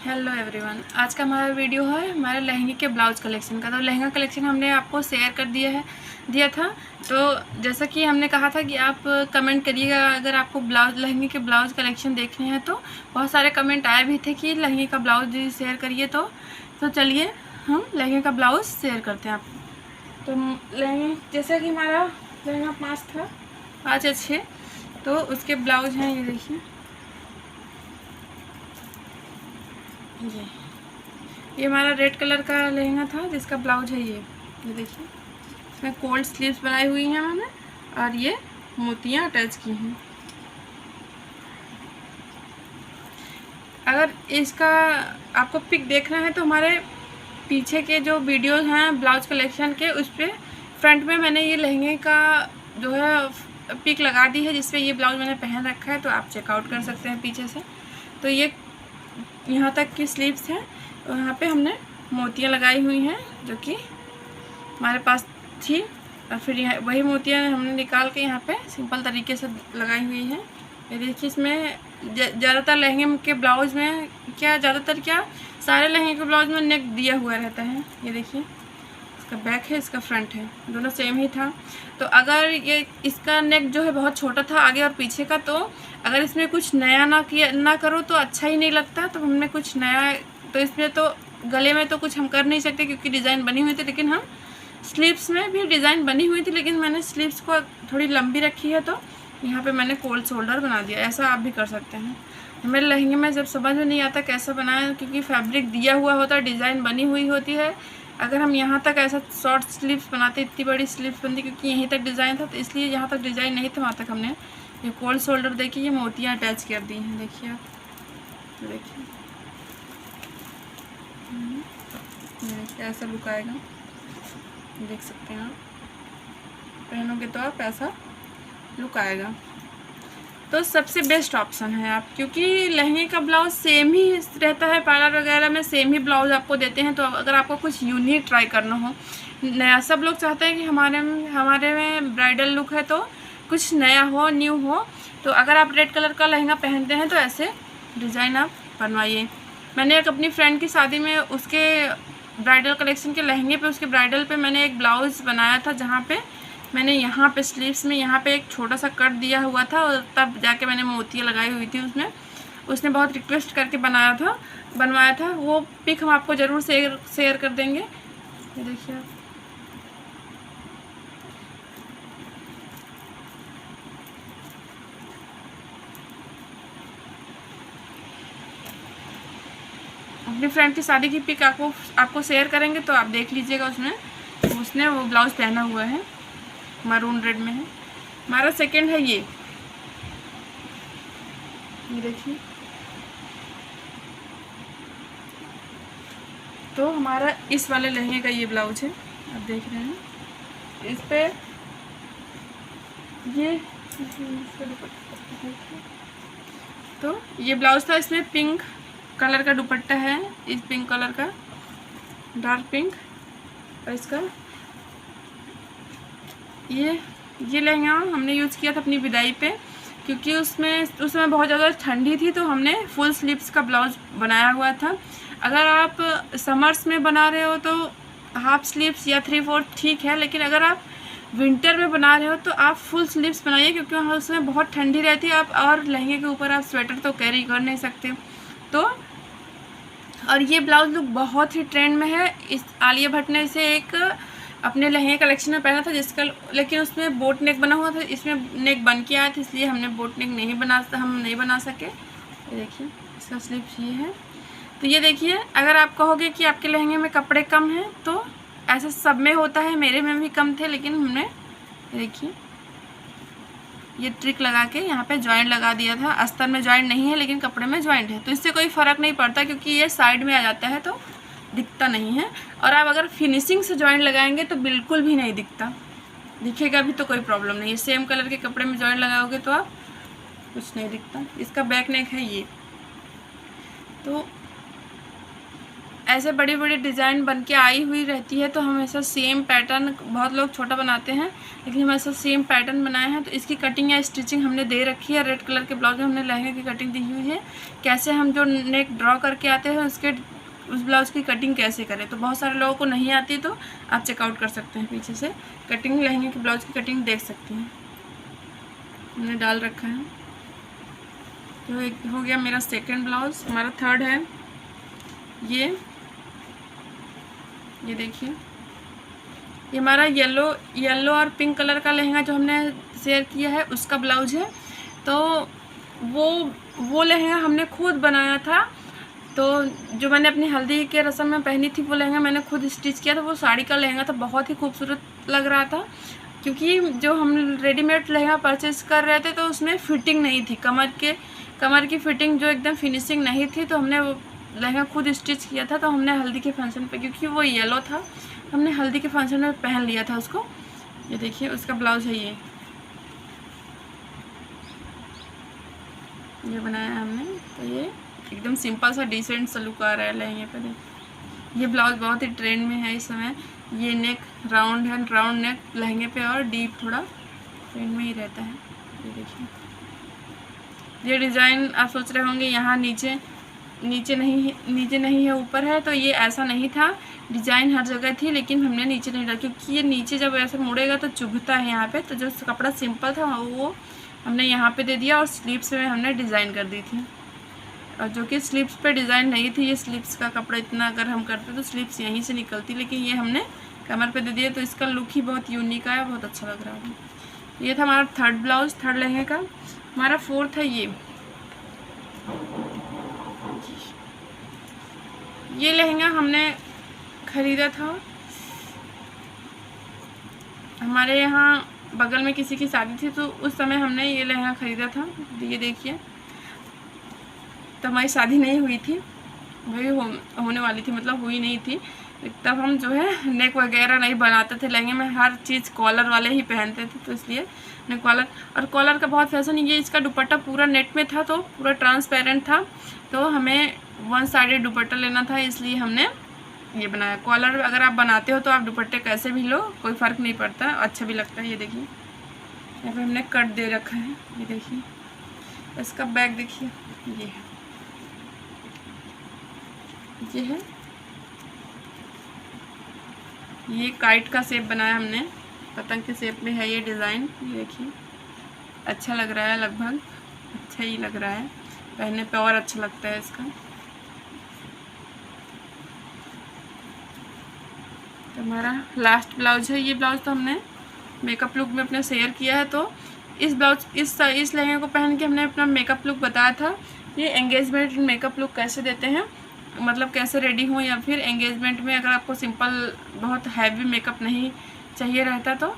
Hello everyone, आज का हमारा वीडियो है हमारे लहंगे के ब्लाउज कलेक्शन का। तो लहंगा कलेक्शन हमने आपको शेयर कर दिया था। तो जैसा कि हमने कहा था कि आप कमेंट करिएगा अगर आपको लहंगे के ब्लाउज कलेक्शन देखने हैं। तो बहुत सारे कमेंट आए भी थे कि लहंगे का ब्लाउज शेयर करिए। तो चलिए हम लहंगे का ब्लाउज शेयर करते हैं आपको। तो लहंगे जैसा कि हमारा लहंगा 5 था, 5 या 6, तो उसके ब्लाउज हैं। ये देखिए, ये हमारा रेड कलर का लहंगा था जिसका ब्लाउज है ये देखिए। इसमें कोल्ड स्लीव्स बनाई हुई हैं मैंने, और ये मोतियाँ अटैच की हैं। अगर इसका आपको पिक देखना है तो हमारे पीछे के जो वीडियोस हैं ब्लाउज कलेक्शन के, उस पर फ्रंट में मैंने ये लहंगे का जो है पिक लगा दी है जिसपे ये ब्लाउज मैंने पहन रखा है। तो आप चेकआउट कर सकते हैं पीछे से। तो ये यहाँ तक की स्लीव्स हैं और यहाँ पे हमने मोतियाँ लगाई हुई हैं जो कि हमारे पास थी, और फिर यहाँ वही मोतियाँ हमने निकाल के यहाँ पे सिंपल तरीके से लगाई हुई हैं। ये देखिए, इसमें ज़्यादातर लहंगे के ब्लाउज में क्या सारे लहंगे के ब्लाउज में नेक दिया हुआ रहता है। ये देखिए, इसका बैक है, इसका फ्रंट है, दोनों सेम ही था। तो अगर ये इसका नेक जो है बहुत छोटा था आगे और पीछे का, तो अगर इसमें कुछ नया ना करो तो अच्छा ही नहीं लगता। तो हमने कुछ नया, तो इसमें तो गले में तो कुछ हम कर नहीं सकते क्योंकि डिज़ाइन बनी हुई थी, लेकिन हम स्लीव्स में भी डिज़ाइन बनी हुई थी, लेकिन मैंने स्लीव्स को थोड़ी लंबी रखी है। तो यहाँ पे मैंने कोल्ड शोल्डर बना दिया। ऐसा आप भी कर सकते हैं। मेरे लहंगे में जब समझ में नहीं आता कैसा बनाएं, क्योंकि फैब्रिक दिया हुआ होता है, डिज़ाइन बनी हुई होती है। अगर हम यहाँ तक ऐसा शॉर्ट स्लीव्स बनाते, इतनी बड़ी स्लीव्स बनती, क्योंकि यहीं तक डिज़ाइन था, तो इसलिए यहाँ तक डिज़ाइन नहीं था, वहाँ तक हमने ये कोल्ड शोल्डर देखिए, ये मोतियाँ अटैच कर दी हैं। देखिए आप, देखिए ऐसा लुक आएगा, देख सकते हैं आप। पहनोगे तो आप ऐसा लुक आएगा। तो सबसे बेस्ट ऑप्शन है आप, क्योंकि लहंगे का ब्लाउज सेम ही रहता है, पार्लर वगैरह में सेम ही ब्लाउज आपको देते हैं। तो अगर आपको कुछ यूनिक ट्राई करना हो, नया, सब लोग चाहते हैं कि हमारे में ब्राइडल लुक है तो कुछ नया हो, न्यू हो। तो अगर आप रेड कलर का लहंगा पहनते हैं तो ऐसे डिज़ाइन आप बनवाइए। मैंने एक अपनी फ्रेंड की शादी में उसके ब्राइडल कलेक्शन के लहंगे पे, उसके ब्राइडल पे मैंने एक ब्लाउज़ बनाया था, जहाँ पे मैंने यहाँ पे स्लीव्स में यहाँ पे एक छोटा सा कट दिया हुआ था, और तब जाके मैंने मोतियाँ लगाई हुई थी उसमें। उसने बहुत रिक्वेस्ट करके बनवाया था। वो पिक हम आपको ज़रूर शेयर कर देंगे। ये देखिए आप, अपनी फ्रेंड की शादी की पिक आपको शेयर करेंगे, तो आप देख लीजिएगा। उसने वो ब्लाउज़ पहना हुआ है, मैरून रेड में है। हमारा सेकंड है ये देखिए। तो हमारा इस वाले लहंगे का ये ब्लाउज है, आप देख रहे हैं। इस पे ये तो ये ब्लाउज था, इसमें पिंक कलर का दुपट्टा है, इस पिंक कलर का, डार्क पिंक। और इसका ये लहंगा हमने यूज़ किया था अपनी विदाई पे, क्योंकि उस समय बहुत ज़्यादा ठंडी थी, तो हमने फुल स्लीव्स का ब्लाउज बनाया हुआ था। अगर आप समर्स में बना रहे हो तो हाफ स्लीव्स या 3/4 ठीक है, लेकिन अगर आप विंटर में बना रहे हो तो आप फुल स्लीव्स बनाइए, क्योंकि वहाँ उसमें बहुत ठंडी रहती है। आप और लहंगे के ऊपर आप स्वेटर तो कैरी कर नहीं सकते। तो और ये ब्लाउज लुक बहुत ही ट्रेंड में है। इस आलिया भट्ट ने इसे एक अपने लहंगे कलेक्शन में पहना था, लेकिन उसमें बोट नेक बना हुआ था, इसमें नेक बन के आया था, इसलिए हमने बोट नेक हम नहीं बना सके। ये देखिए, इसका स्लीव्स ये है। तो ये देखिए, अगर आप कहोगे कि आपके लहंगे में कपड़े कम हैं, तो ऐसा सब में होता है, मेरे में भी कम थे, लेकिन हमने देखिए ये ट्रिक लगा के यहाँ पे जॉइंट लगा दिया था। अस्तर में जॉइंट नहीं है, लेकिन कपड़े में जॉइंट है, तो इससे कोई फ़र्क नहीं पड़ता, क्योंकि ये साइड में आ जाता है तो दिखता नहीं है। और आप अगर फिनिशिंग से जॉइंट लगाएंगे तो बिल्कुल भी नहीं दिखता, दिखेगा भी तो कोई प्रॉब्लम नहीं है। सेम कलर के कपड़े में जॉइंट लगाओगे तो आप कुछ नहीं दिखता। इसका बैक नेक है ये। तो ऐसे बड़ी बड़ी डिज़ाइन बन के आई हुई रहती है तो हम ऐसा सेम पैटर्न, बहुत लोग छोटा बनाते हैं लेकिन हम ऐसा सेम पैटर्न बनाए हैं। तो इसकी कटिंग या स्टिचिंग हमने दे रखी है। रेड कलर के ब्लाउज में हमने लहंगे की कटिंग दी हुई है। कैसे हम जो नेक ड्रॉ करके आते हैं उस ब्लाउज़ की कटिंग कैसे करें, तो बहुत सारे लोगों को नहीं आती, तो आप चेकआउट कर सकते हैं। पीछे से कटिंग, लहंगे के ब्लाउज़ की कटिंग देख सकते हैं, हमने डाल रखा है। तो एक हो गया मेरा सेकंड ब्लाउज़। हमारा थर्ड है ये देखिए, ये हमारा येलो और पिंक कलर का लहंगा जो हमने शेयर किया है उसका ब्लाउज़ है। तो वो लहंगा हमने खुद बनाया था। तो जो मैंने अपनी हल्दी के रस्म में पहनी थी वो लहंगा मैंने खुद स्टिच किया था। वो साड़ी का लहंगा था, बहुत ही खूबसूरत लग रहा था। क्योंकि जो हम रेडीमेड लहंगा परचेज़ कर रहे थे तो उसमें फिटिंग नहीं थी, कमर की फिटिंग जो एकदम फिनिशिंग नहीं थी। तो हमने वो लहंगा खुद स्टिच किया था। तो हमने हल्दी के फंक्शन पे, क्योंकि वो येलो था, हमने हल्दी के फंक्शन में पहन लिया था उसको। ये देखिए उसका ब्लाउज़ है ये बनाया है हमने। तो ये एकदम सिंपल सा डिसेंट सा लुक आ रहा है लहंगे पे। ये ब्लाउज़ बहुत ही ट्रेंड में है इस समय। ये नेक राउंड है, राउंड नेक लहंगे पे और डीप थोड़ा ट्रेंड में ही रहता है। ये देखिए, ये डिज़ाइन आप सोच रहे होंगे यहाँ नीचे नहीं है, ऊपर है। तो ये ऐसा नहीं था, डिज़ाइन हर जगह थी लेकिन हमने नीचे नहीं डाला, क्योंकि ये नीचे जब ऐसे मुड़ेगा तो चुभता है यहाँ पे। तो जो कपड़ा सिंपल था वो हमने यहाँ पे दे दिया और स्लीव्स में हमने डिज़ाइन कर दी थी। और जो कि स्लीव्स पे डिज़ाइन नहीं थी, ये स्लीव्स का कपड़ा इतना अगर हम करते तो स्लीव्स यहीं से निकलती, लेकिन ये हमने कमर पे दे दिया। तो इसका लुक ही बहुत यूनिक आया, बहुत अच्छा लग रहा है। ये था हमारा थर्ड ब्लाउज़, थर्ड लहंगे का। हमारा फोर्थ है ये लहंगा हमने ख़रीदा था। हमारे यहाँ बगल में किसी की शादी थी तो उस समय हमने ये लहंगा ख़रीदा था। ये देखिए, तो हमारी शादी नहीं हुई थी, वही होने वाली थी, मतलब हुई नहीं थी। तब हम जो है नेक वगैरह नहीं बनाते थे लहंगे में, हर चीज़ कॉलर वाले ही पहनते थे। तो इसलिए ने कॉलर का बहुत फैशन। ये इसका दुपट्टा पूरा नेट में था, तो पूरा ट्रांसपेरेंट था। तो हमें वन साइडेड दुपट्टा लेना था, इसलिए हमने ये बनाया। कॉलर अगर आप बनाते हो तो आप दुपट्टे कैसे भी लो, कोई फ़र्क नहीं पड़ता, अच्छा भी लगता है। ये देखिए यहाँ पे हमने कट दे रखा है। ये देखिए इसका बैक देखिए, ये है ये काइट का शेप बनाया हमने, पतंग के शेप में है ये डिज़ाइन। ये देखिए अच्छा लग रहा है, लगभग अच्छा ही लग रहा है, पहनने पे और अच्छा लगता है इसका। तो हमारा लास्ट ब्लाउज है। ये ब्लाउज तो हमने मेकअप लुक में अपने शेयर किया है। तो इस लहंगे को पहन के हमने अपना मेकअप लुक बताया था। ये एंगेजमेंट मेकअप लुक कैसे देते हैं, मतलब कैसे रेडी हो, या फिर एंगेजमेंट में अगर आपको सिंपल बहुत हैवी मेकअप नहीं चाहिए रहता तो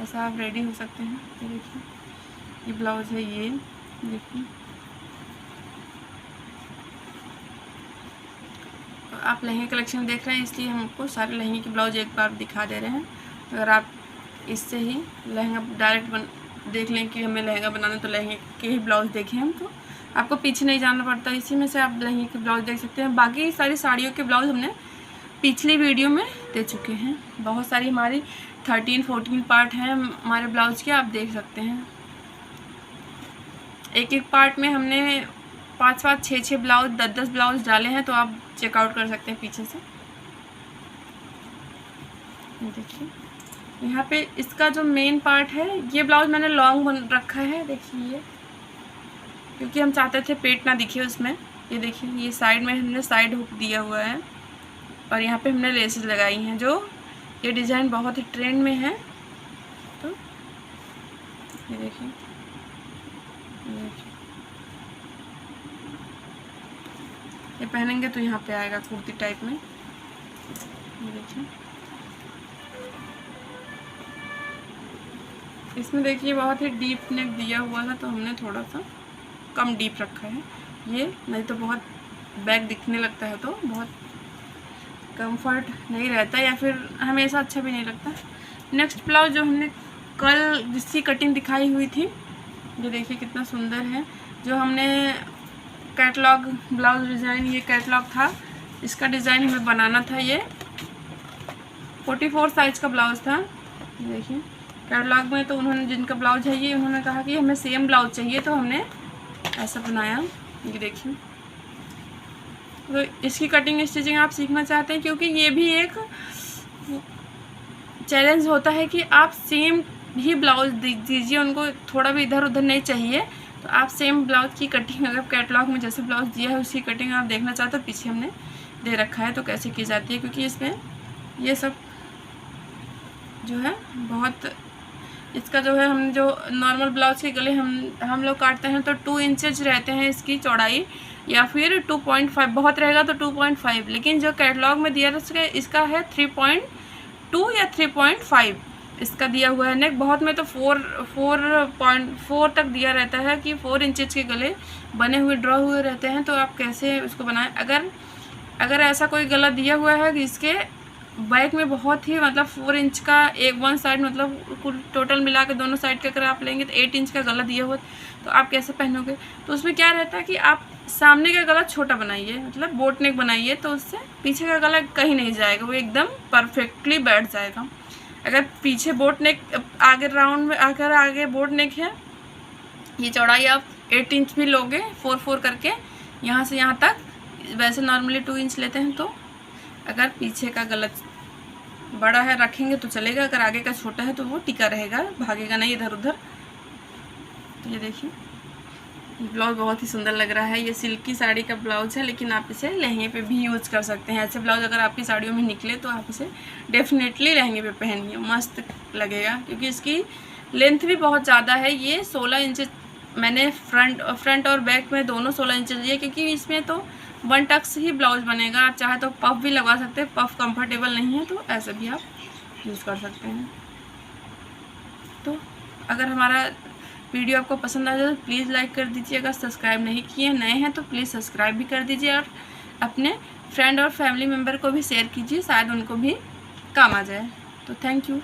ऐसा आप रेडी हो सकते हैं। ये देखिए ये ब्लाउज है, ये देखिए। तो आप लहंगे कलेक्शन देख रहे हैं इसलिए हम आपको सारे लहंगे के ब्लाउज एक बार दिखा दे रहे हैं। अगर आप इससे ही लहंगा डायरेक्ट देख लें कि हमें लहंगा बनाना, तो लहंगे के ही ब्लाउज देखें हम, तो आपको पीछे नहीं जाना पड़ता, इसी में से आप लहंगे के ब्लाउज देख सकते हैं। बाकी सारी साड़ियों के ब्लाउज हमने पिछली वीडियो में दे चुके हैं। बहुत सारी हमारी 13-14 पार्ट हैं हमारे ब्लाउज के, आप देख सकते हैं। एक एक पार्ट में हमने 5-5, 6-6 ब्लाउज, 10-10 ब्लाउज डाले हैं, तो आप चेकआउट कर सकते हैं पीछे से। देखिए यहाँ पे इसका जो मेन पार्ट है, ये ब्लाउज मैंने लॉन्ग बन रखा है, देखिए ये, क्योंकि हम चाहते थे पेट ना दिखे उसमें। ये देखिए ये साइड में हमने साइड हुक दिया हुआ है और यहाँ पे हमने लेसेस लगाई हैं, जो ये डिज़ाइन बहुत ही ट्रेंड में है। तो ये देखिए ये पहनेंगे तो यहाँ पे आएगा कुर्ती टाइप में। ये देखिए इसमें देखिए बहुत ही डीप नेक दिया हुआ था, तो हमने थोड़ा सा कम डीप रखा है ये, नहीं तो बहुत बैक दिखने लगता है तो बहुत कंफर्ट नहीं रहता, या फिर हमेशा अच्छा भी नहीं लगता। नेक्स्ट ब्लाउज जो हमने कल जिसकी कटिंग दिखाई हुई थी, ये देखिए कितना सुंदर है। जो हमने कैटलॉग ब्लाउज डिज़ाइन, ये कैटलॉग था, इसका डिज़ाइन हमें बनाना था। ये 44 साइज़ का ब्लाउज़ था। देखिए कैटलॉग में तो उन्होंने जिनका ब्लाउज है ये उन्होंने कहा कि हमें सेम ब्लाउज चाहिए, तो हमने ऐसा बनाया। ये देखिए, तो इसकी कटिंग स्टिचिंग आप सीखना चाहते हैं, क्योंकि ये भी एक चैलेंज होता है कि आप सेम ही ब्लाउज दीजिए, उनको थोड़ा भी इधर उधर नहीं चाहिए। तो आप सेम ब्लाउज की कटिंग अगर कैटलॉग में जैसे ब्लाउज दिया है उसकी कटिंग आप देखना चाहते हो, पीछे हमने दे रखा है तो कैसे की जाती है, क्योंकि इसमें ये सब जो है बहुत, इसका जो है हम जो नॉर्मल ब्लाउज के गले हम लोग काटते हैं तो 2 इंचेज रहते हैं इसकी चौड़ाई, या फिर 2.5 बहुत रहेगा तो 2.5, लेकिन जो कैटलॉग में दिया है इसका है 3.2 या 3.5 इसका दिया हुआ है। नेक बहुत में तो 4.4 तक दिया रहता है कि 4 इंचेज के गले बने हुए ड्रॉ हुए रहते हैं। तो आप कैसे उसको बनाएं, अगर ऐसा कोई गला दिया हुआ है कि इसके बैक में बहुत ही मतलब 4 इंच का वन साइड, मतलब कुल टोटल मिला के दोनों साइड का अगर आप लेंगे तो 8 इंच का गला दिया हुआ, तो आप कैसे पहनोगे। तो उसमें क्या रहता है कि आप सामने का गला छोटा बनाइए, मतलब बोट नेक बनाइए, तो उससे पीछे का गला कहीं नहीं जाएगा, वो एकदम परफेक्टली बैठ जाएगा। अगर पीछे बोट नेक, आगे राउंड में अगर आगे बोट नेक है, ये चौड़ाई आप 8 इंच भी लोगे 4-4 करके यहाँ से यहाँ तक, वैसे नॉर्मली 2 इंच लेते हैं। तो अगर पीछे का गला बड़ा है रखेंगे तो चलेगा, अगर आगे का छोटा है तो वो टिका रहेगा, भागेगा नहीं इधर उधर। तो ये देखिए ब्लाउज बहुत ही सुंदर लग रहा है। ये सिल्की साड़ी का ब्लाउज है, लेकिन आप इसे लहंगे पे भी यूज़ कर सकते हैं। ऐसे ब्लाउज अगर आपकी साड़ियों में निकले तो आप इसे डेफिनेटली लहंगे पे पहनिए, मस्त लगेगा, क्योंकि इसकी लेंथ भी बहुत ज़्यादा है। ये 16 इंच मैंने फ्रंट और बैक में दोनों 16 इंच लिए, क्योंकि इसमें तो 1 टक्स ही ब्लाउज बनेगा। आप चाहे तो पफ भी लगवा सकते हैं, पफ कंफर्टेबल नहीं है तो ऐसे भी आप यूज़ कर सकते हैं। तो अगर हमारा वीडियो आपको पसंद आ जाए तो प्लीज़ लाइक कर दीजिए, अगर सब्सक्राइब नहीं किए नए हैं तो प्लीज़ सब्सक्राइब भी कर दीजिए, और अपने फ्रेंड और फैमिली मेम्बर को भी शेयर कीजिए, शायद उनको भी काम आ जाए। तो थैंक यू।